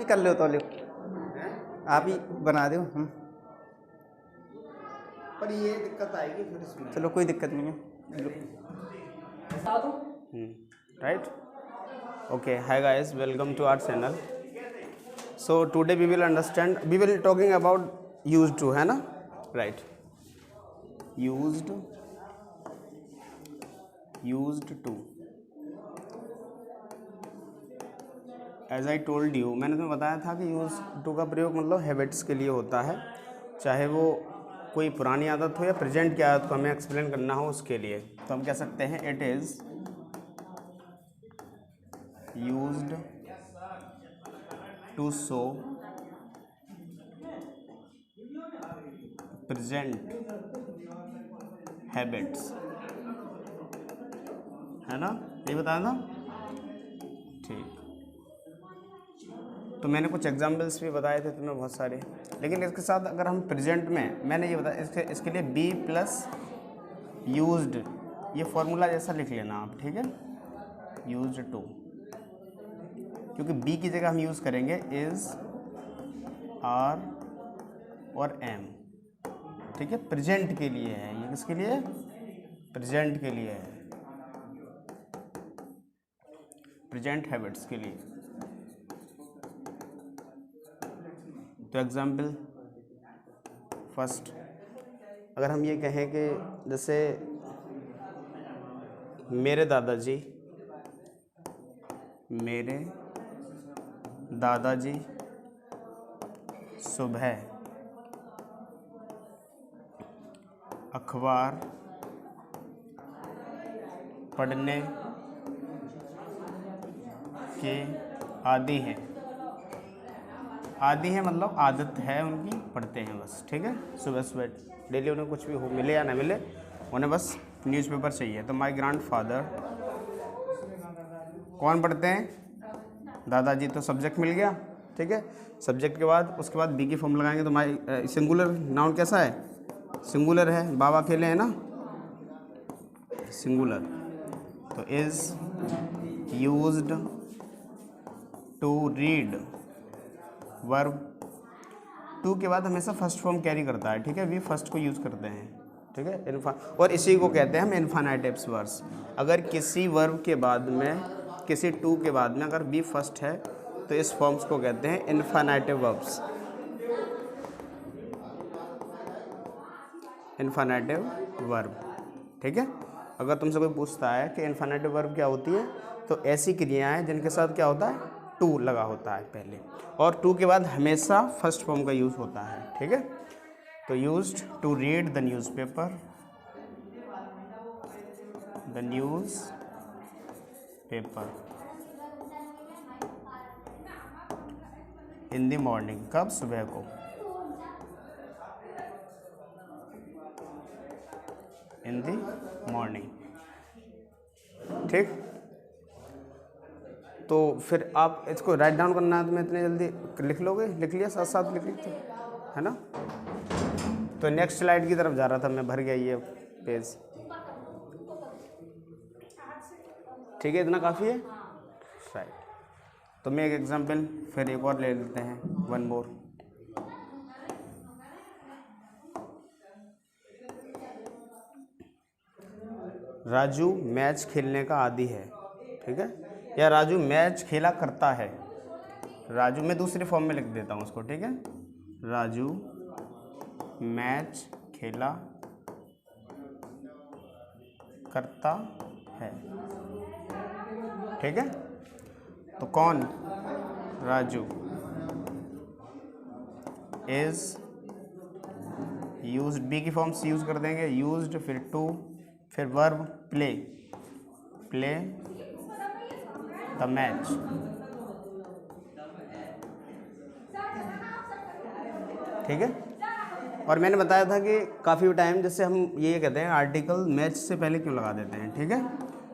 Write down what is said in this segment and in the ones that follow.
कर लो तो लो, आप ही बना दो। पर ये दिक्कत आएगी फिर इसमें। चलो कोई दिक्कत नहीं है। Right? Okay, hi guys, welcome to our channel. So today we will talking about used to, है ना? Right. Used to. As I told you, मैंने तुम्हें बताया था कि used to का प्रयोग मतलब हैबिट्स के लिए होता है, चाहे वो कोई पुरानी आदत हो या प्रेजेंट की आदत को हमें एक्सप्लेन करना हो उसके लिए। तो हम कह सकते हैं it is used to show present habits, है ना? ये बताया था। ठीक, तो मैंने कुछ एग्जाम्पल्स भी बताए थे तुम्हें बहुत सारे, लेकिन इसके साथ अगर हम प्रेजेंट में, मैंने ये बताया इसके लिए बी प्लस यूज्ड, ये फॉर्मूला जैसा लिख लेना आप, ठीक है? यूज्ड टू, क्योंकि बी की जगह हम यूज़ करेंगे इज़, आर और एम, ठीक है? प्रेजेंट के लिए है ये, किसके लिए? प्रेजेंट के लिए है, प्रेजेंट हैबिट्स के लिए। तो एग्जाम्पल फर्स्ट, अगर हम ये कहें कि जैसे मेरे दादाजी सुबह अखबार पढ़ने के आदी हैं। आदी है मतलब आदत है उनकी, पढ़ते हैं बस, ठीक है? सुबह सुबह डेली उन्हें कुछ भी हो, मिले या ना मिले, उन्हें बस न्यूज़पेपर चाहिए। तो माय ग्रैंडफादर, कौन पढ़ते हैं? दादाजी, तो सब्जेक्ट मिल गया, ठीक है? सब्जेक्ट के बाद उसके बाद बी की फॉर्म लगाएंगे, तो माय सिंगुलर नाउन कैसा है? सिंगुलर है। बाबा अकेले हैं ना, सिंगुलर। तो is used to read, verb to के बाद हमेशा फर्स्ट फॉर्म कैरी करता है, ठीक है? वी फर्स्ट को यूज़ करते हैं, ठीक है? और इसी को कहते हैं हम इन्फिनेटिव्स वर्ब्स। अगर किसी वर्ब के बाद में, किसी टू के बाद में अगर बी फर्स्ट है तो इस फॉर्म्स को कहते हैं इन्फिनेटिव वर्ब्स, इन्फिनेटिव वर्ब, ठीक है? अगर तुमसे कोई पूछता है कि इन्फिनेटिव वर्ब क्या होती है, तो ऐसी क्रियाएं जिनके साथ क्या होता है? टू लगा होता है पहले, और टू के बाद हमेशा फर्स्ट फॉर्म का यूज़ होता है, ठीक है? तो used to read the newspaper, in the morning, कब? सुबह को, इन द मॉर्निंग, ठीक? तो फिर आप इसको राइट डाउन करना है, तो मैं इतने जल्दी लिख लोगे? लिख लिया, साथ साथ लिख लिया, है ना? तो नेक्स्ट स्लाइड की तरफ जा रहा था मैं, भर गया ये पेज, ठीक है? इतना काफ़ी है, राइट? तो मैं एक एग्जांपल फिर एक और ले लेते हैं, वन मोर। राजू मैच खेलने का आदी है, ठीक है? या राजू मैच खेला करता है। राजू मैं दूसरे फॉर्म में लिख देता हूँ उसको, ठीक है? राजू मैच खेला करता है, ठीक है? तो कौन? राजू इज यूज्ड, बी की फॉर्म से यूज कर देंगे, यूज्ड, फिर टू, फिर वर्ब प्ले द मैच, ठीक है? और मैंने बताया था कि काफ़ी टाइम जैसे हम ये कहते हैं आर्टिकल मैच से पहले क्यों लगा देते हैं, ठीक है?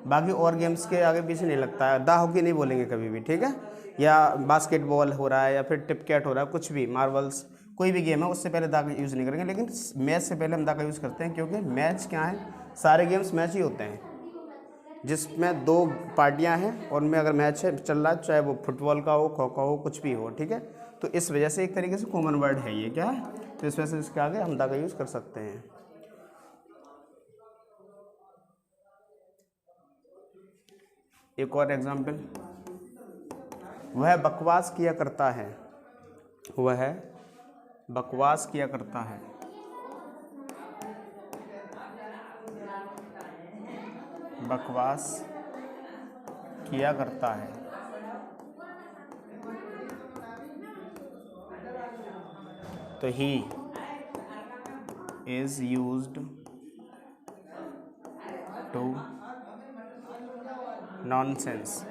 बाकी और गेम्स के आगे पीछे नहीं लगता है। दा हॉकी नहीं बोलेंगे कभी भी, ठीक है? या बास्केटबॉल हो रहा है या फिर टिप कैट हो रहा है, कुछ भी, मार्बल्स, कोई भी गेम है, उससे पहले दा का यूज़ नहीं करेंगे। लेकिन मैच से पहले हम दा का यूज़ करते हैं, क्योंकि मैच क्या है, सारे गेम्स मैच ही होते हैं, जिसमें दो पार्टियां हैं और उनमें अगर मैच है चल रहा है, चाहे वो फुटबॉल का हो, खो खो हो, कुछ भी हो, ठीक है। तो इस वजह से एक तरीके से कॉमन वर्ड है ये, क्या है, तो इस वजह से इसके आगे हम द का यूज़ कर सकते हैं। एक और एग्जाम्पल, वह बकवास किया करता है, वह बकवास किया करता है, बकवास किया करता है। तो he is used to nonsense.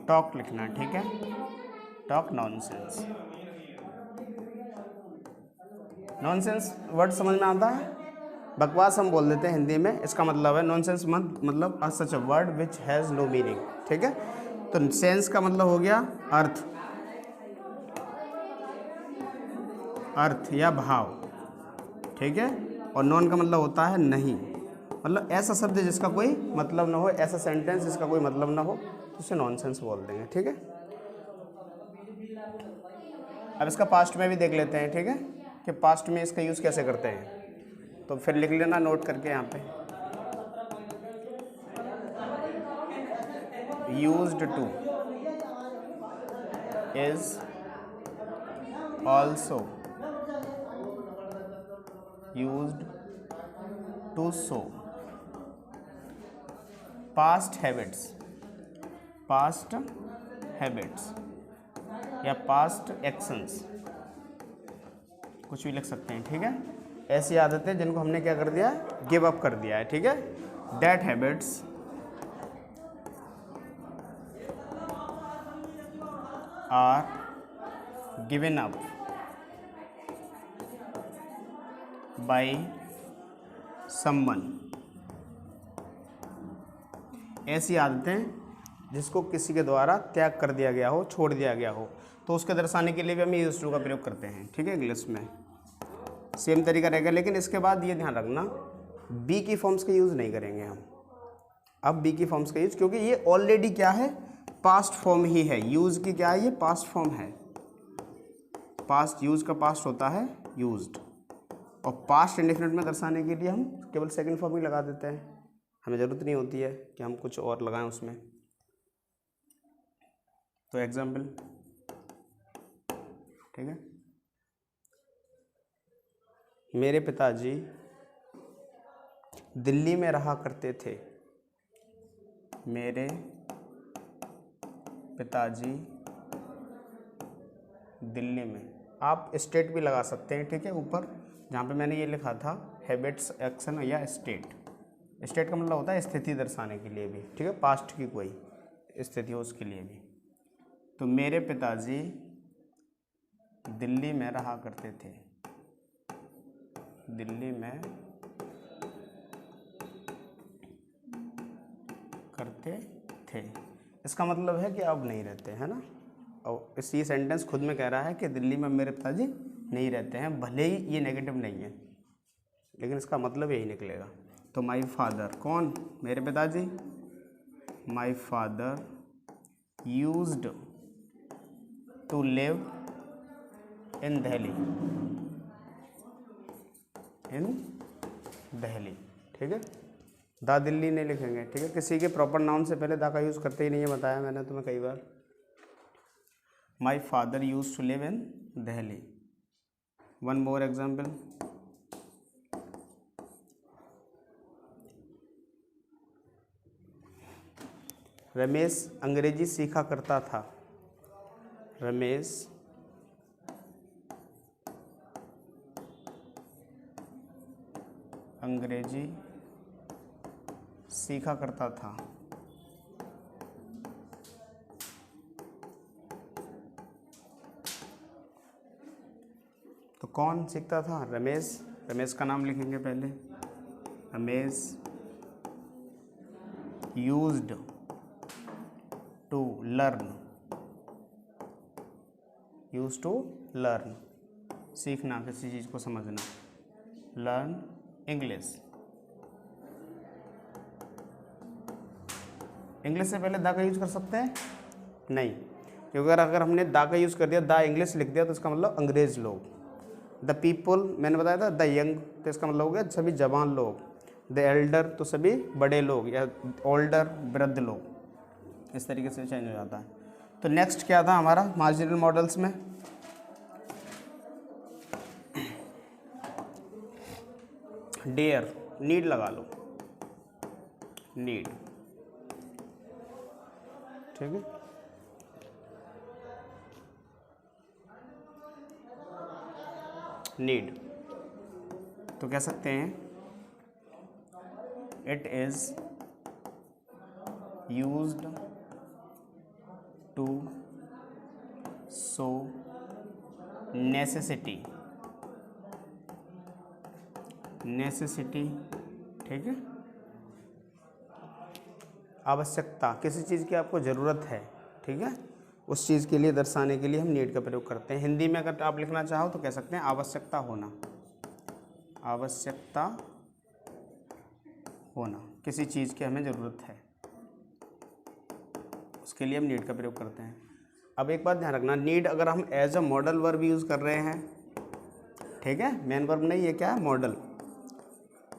Talk लिखना है, ठीक है, टॉक नॉनसेंस। नॉनसेंस वर्ड समझ में आता है, बकवास हम बोल देते हैं हिंदी में, इसका मतलब है नॉनसेंस मतलब such a word which has no meaning, ठीक है। तो सेंस का मतलब हो गया अर्थ, अर्थ या भाव, ठीक है। और नॉन का मतलब होता है नहीं, मतलब ऐसा शब्द जिसका कोई मतलब ना हो, ऐसा सेंटेंस जिसका कोई मतलब ना हो, तो उसे नॉनसेंस बोल देंगे, ठीक है। अब इसका पास्ट में भी देख लेते हैं, ठीक है, कि पास्ट में इसका यूज़ कैसे करते हैं। तो फिर लिख लेना नोट करके यहाँ पे, used to is also used to show past habits, past habits या पास्ट एक्शंस, कुछ भी लिख सकते हैं, ठीक है। ऐसी आदतें जिनको हमने क्या कर दिया, गिव अप कर दिया है, ठीक है। That habits are given up by someone. ऐसी आदतें जिसको किसी के द्वारा त्याग कर दिया गया हो, छोड़ दिया गया हो, तो उसके दर्शाने के लिए भी हम यूज्ड टू का प्रयोग करते हैं, ठीक है। इंग्लिश में सेम तरीका रहेगा, लेकिन इसके बाद ये ध्यान रखना, बी की फॉर्म्स का यूज़ नहीं करेंगे हम अब, बी की फॉर्म्स का यूज़, क्योंकि ये ऑलरेडी क्या है, पास्ट फॉर्म ही है। यूज़ की क्या है, ये पास्ट फॉर्म है। पास्ट, यूज़ का पास्ट होता है यूज्ड, और पास्ट इंडेफिनिट में दर्शाने के लिए हम केवल सेकंड फॉर्म ही लगा देते हैं, हमें ज़रूरत नहीं होती है कि हम कुछ और लगाएं उसमें। तो एग्जाम्पल, ठीक है, मेरे पिताजी दिल्ली में रहा करते थे, मेरे पिताजी दिल्ली में, आप स्टेट भी लगा सकते हैं, ठीक है, ऊपर जहाँ पे मैंने ये लिखा था हैबिट्स, एक्शन या स्टेट। स्टेट का मतलब होता है स्थिति दर्शाने के लिए भी, ठीक है, पास्ट की कोई स्थिति हो उसके लिए भी। तो मेरे पिताजी दिल्ली में रहा करते थे, दिल्ली में करते थे, इसका मतलब है कि अब नहीं रहते हैं ना। और इसी सेंटेंस खुद में कह रहा है कि दिल्ली में मेरे पिताजी नहीं रहते हैं, भले ही ये नेगेटिव नहीं है, लेकिन इसका मतलब यही निकलेगा। तो माई फादर, कौन, मेरे पिताजी, my father used to live in Delhi, in Delhi, ठीक है। दा दिल्ली नहीं लिखेंगे, ठीक है, किसी के प्रॉपर नाउन से पहले दा का यूज़ करते ही नहीं है, बताया मैंने तुम्हें कई बार। My father use to live in Delhi. One more example, Ramesh अंग्रेजी सीखा करता था, रमेश अंग्रेजी सीखा करता था। तो कौन सीखता था, रमेश, रमेश का नाम लिखेंगे पहले, Ramesh used to learn use to learn, सीखना, किसी चीज़ को समझना। Learn English. इंग्लिश से पहले द का यूज़ कर सकते हैं? नहीं, क्योंकि अगर हमने द का यूज़ कर दिया, द इंग्लिश लिख दिया, तो इसका मतलब अंग्रेज लोग। द पीपल मैंने बताया था, द यंग, तो इसका मतलब हो गया सभी जवान लोग। द एल्डर तो सभी बड़े लोग, या ओल्डर वृद्ध लोग। इस तरीके से चेंज हो जाता है। तो नेक्स्ट क्या था हमारा मार्जिनल मॉडल्स में? डेयर, नीड लगा लो, नीड, ठीक है। नीड तो कह सकते हैं it is used to show necessity, necessity, ठीक है। आवश्यकता, किसी चीज़ की आपको ज़रूरत है, ठीक है, उस चीज़ के लिए दर्शाने के लिए हम नीड का प्रयोग करते हैं। हिंदी में अगर आप लिखना चाहो तो कह सकते हैं आवश्यकता होना, आवश्यकता होना, किसी चीज़ की हमें ज़रूरत है, उसके लिए हम नीड का प्रयोग करते हैं। अब एक बात ध्यान रखना, नीड अगर हम as a modal verb use कर रहे हैं, ठीक है, मेन वर्ब नहीं, ये क्या है, मॉडल,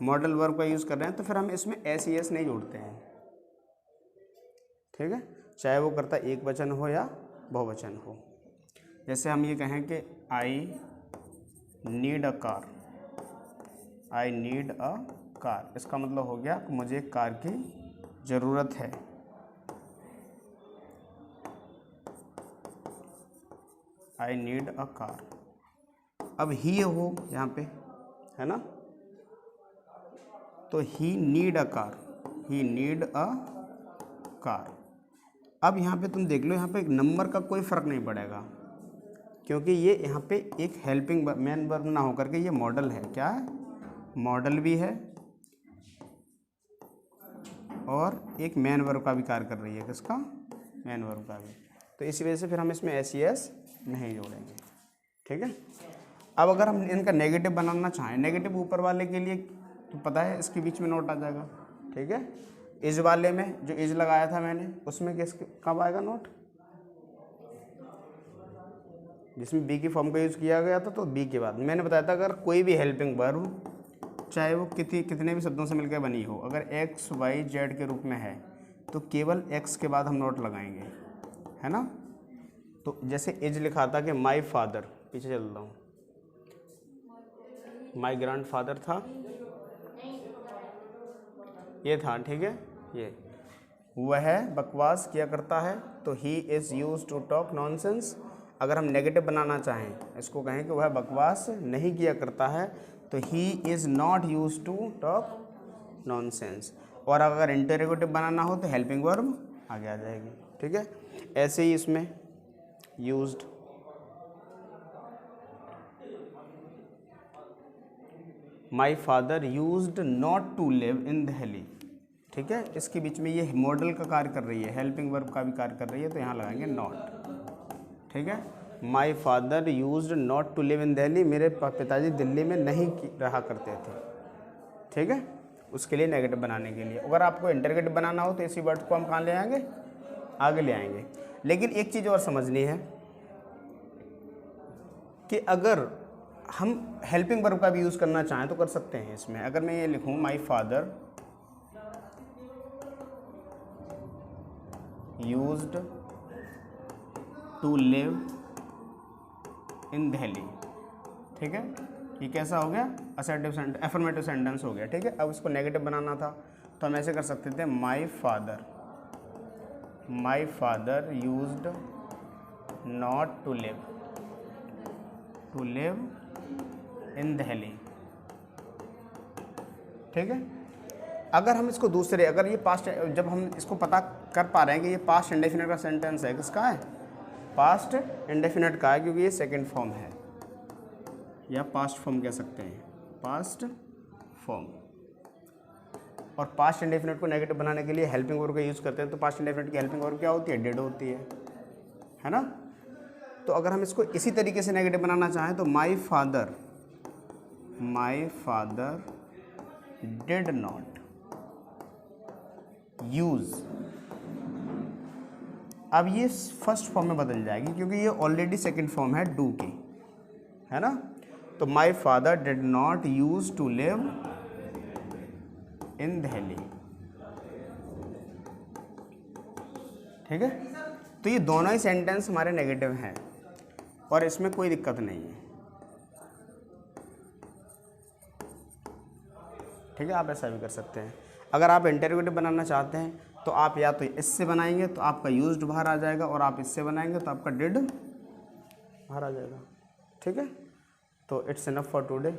मॉडल वर्ब का यूज़ कर रहे हैं, तो फिर हम इसमें एस ई एस नहीं जोड़ते हैं, ठीक है, चाहे वो कर्ता एक वचन हो या बहुवचन हो। जैसे हम ये कहें कि आई need a car, I need a car, इसका मतलब हो गया कि मुझे एक कार की ज़रूरत है। I need a car. अब ही हो यहाँ पे, है ना, तो he need a car, he need a car. अब यहाँ पे तुम देख लो, यहाँ पे एक नंबर का कोई फ़र्क नहीं पड़ेगा, क्योंकि ये यहाँ पे एक हेल्पिंग मेन वर्ब ना होकर के ये मॉडल है। क्या है, मॉडल भी है और एक मेन वर्ब का भी कार्य कर रही है। किसका, मेन वर्ब का भी। तो इसी वजह से फिर हम इसमें एस ई एस नहीं जोड़ेंगे, ठीक है। अब अगर हम इनका नेगेटिव बनाना चाहें, नेगेटिव ऊपर वाले के लिए तो पता है इसके बीच में नोट आ जाएगा, ठीक है। इज वाले में जो इज लगाया था मैंने, उसमें किस कब आएगा नोट, जिसमें बी की फॉर्म का यूज़ किया गया था, तो बी के बाद मैंने बताया था अगर कोई भी हेल्पिंग वर्ब, चाहे वो कितने भी शब्दों से मिलकर बनी हो, अगर एक्स वाई जेड के रूप में है तो केवल एक्स के बाद हम नोट लगाएंगे, है ना। तो जैसे इज लिखा था कि माई फादर, पीछे चल रहा हूँ, माई ग्रैंड फादर था, ये था, ठीक है, ये वह बकवास किया करता है, तो he is use to talk nonsense. अगर हम नेगेटिव बनाना चाहें, इसको कहें कि वह बकवास नहीं किया करता है, तो he is not use to talk nonsense. और अगर इंटरोगेटिव बनाना हो तो हेल्पिंग वर्ब आगे आ जाएगी, ठीक है। ऐसे ही इसमें used, my father used not to live in Delhi, ठीक है, इसके बीच में ये मॉडल का कार्य कर रही है, हेल्पिंग वर्ब का भी कार्य कर रही है, तो यहाँ लगाएंगे नॉट, ठीक है। My father used not to live in Delhi, मेरे पिताजी दिल्ली में नहीं रहा करते थे, ठीक है, उसके लिए नेगेटिव बनाने के लिए। अगर आपको इंटरगेटिव बनाना हो तो इसी वर्ड को हम कहाँ ले आएंगे, आगे ले आएंगे। लेकिन एक चीज़ और समझनी है कि अगर हम हेल्पिंग वर्ब का भी यूज़ करना चाहें तो कर सकते हैं इसमें। अगर मैं ये लिखूँ my father used to live in Delhi, ठीक है, ये कैसा हो गया, असर्टिव सेंटेंस, एफर्मेटिव सेंटेंस हो गया, ठीक है। अब इसको नेगेटिव बनाना था तो हम ऐसे कर सकते थे, my father used not to live in Delhi, ठीक है। अगर हम इसको दूसरे, अगर ये पास्ट, जब हम इसको पता कर पा रहे हैं कि ये पास्ट इंडेफिनिट का सेंटेंस है, किसका है, पास्ट इंडेफिनिट का है, क्योंकि ये सेकंड फॉर्म है, या पास्ट फॉर्म कह सकते हैं, पास्ट फॉर्म। और पास्ट इंडेफिनिट को नेगेटिव बनाने के लिए हेल्पिंग वर्ब का यूज़ करते हैं, तो पास्ट इंडेफिनिट की हेल्पिंग वर्ब क्या होती है, डिड होती है ना। तो अगर हम इसको इसी तरीके से नेगेटिव बनाना चाहें तो my father did not use, अब ये फर्स्ट फॉर्म में बदल जाएगी क्योंकि ये ऑलरेडी सेकंड फॉर्म है डू की, है ना। तो my father did not use to live in Delhi, ठीक है। तो ये दोनों ही सेंटेंस हमारे नेगेटिव हैं और इसमें कोई दिक्कत नहीं है, ठीक है। आप ऐसा भी कर सकते हैं। अगर आप इंटरोगेटिव बनाना चाहते हैं तो आप या तो इससे बनाएंगे तो आपका यूज्ड बाहर आ जाएगा, और आप इससे बनाएंगे तो आपका डिड बाहर आ जाएगा, ठीक है। तो इट्स इनफ फॉर टुडे।